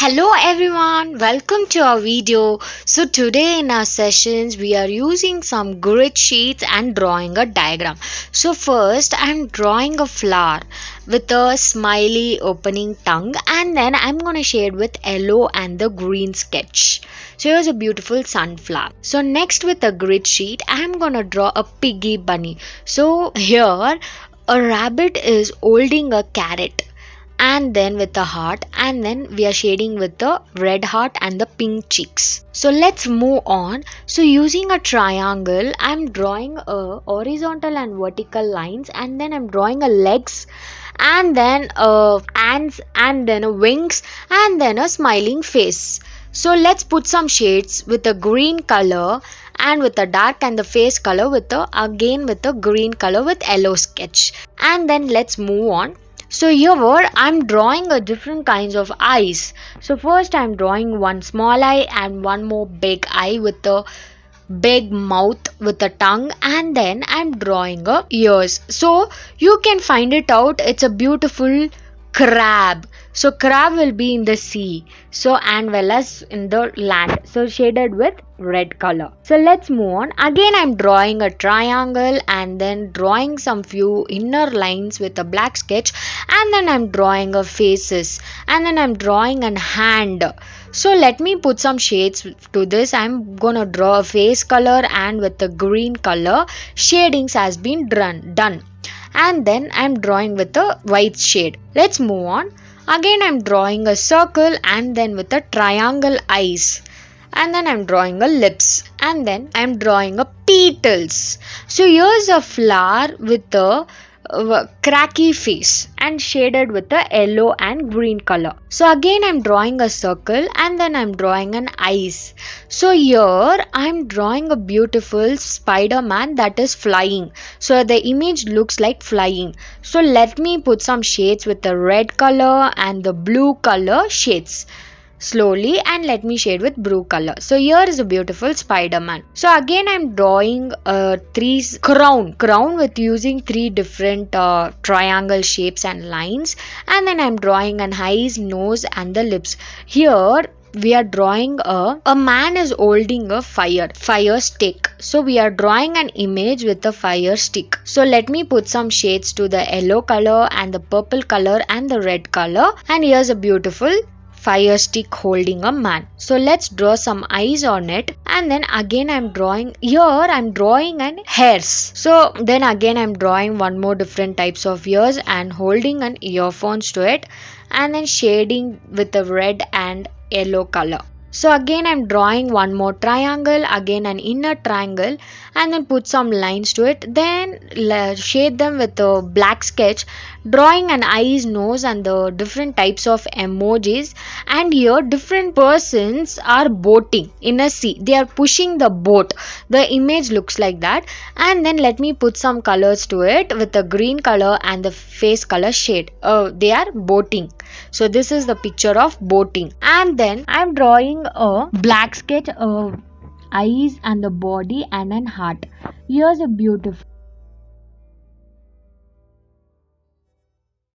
Hello everyone, welcome to our video. So today in our sessions we are using some grid sheets and drawing a diagram. So first I'm drawing a flower with a smiley opening tongue, and then I'm gonna shade with yellow and the green sketch. So here's a beautiful sunflower. So next with a grid sheet I'm gonna draw a piggy bunny. So here a rabbit is holding a carrot and then with a heart, and then we are shading with the red heart and the pink cheeks. So let's move on. So using a triangle I'm drawing a horizontal and vertical lines, and then I'm drawing a legs, and then hands, and then a wings, and then a smiling face. So let's put some shades with a green color and with a dark and the face color with the again with a green color with yellow sketch, and then let's move on. So here I'm drawing a different kinds of eyes. So first I'm drawing one small eye and one more big eye with a big mouth with a tongue, and then I'm drawing a ears. So you can find it out, it's a beautiful crab. So crab will be in the sea, so and well as in the land, so shaded with red color. So let's move on. Again I'm drawing a triangle and then drawing some few inner lines with a black sketch, and then I'm drawing a faces, and then I'm drawing a hand. So let me put some shades to this. I'm gonna draw a face color and with the green color shadings has been done, and then I'm drawing with a white shade. Let's move on. Again I'm drawing a circle and then with a triangle eyes, and then I'm drawing a lips, and then I'm drawing a petals. So here's a flower with a cracky face and shaded with the yellow and green color. So again I'm drawing a circle and then I'm drawing an eyes. So here I'm drawing a beautiful spiderman that is flying. So the image looks like flying. So let me put some shades with the red color and the blue color shades slowly, and let me shade with blue color. So here is a beautiful spider-man. So again I'm drawing three crown with using three different triangle shapes and lines, and then I'm drawing an eyes, nose and the lips. Here we are drawing a man is holding a fire stick. So we are drawing an image with a fire stick. So let me put some shades to the yellow color and the purple color and the red color, and here's a beautiful fire stick holding a man. So let's draw some eyes on it, and then again I'm drawing an hairs. So then again I'm drawing one more different types of ears and holding an earphones to it, and then shading with the red and yellow color. So again I'm drawing one more triangle, again an inner triangle, and then put some lines to it, then shade them with a black sketch, drawing an eyes, nose and the different types of emojis. And here different persons are boating in a sea, they are pushing the boat, the image looks like that. And then let me put some colors to it with the green color and the face color shade. They are boating. So this is the picture of boating, and then I'm drawing a black sketch of eyes and the body and an heart. Here's a beautiful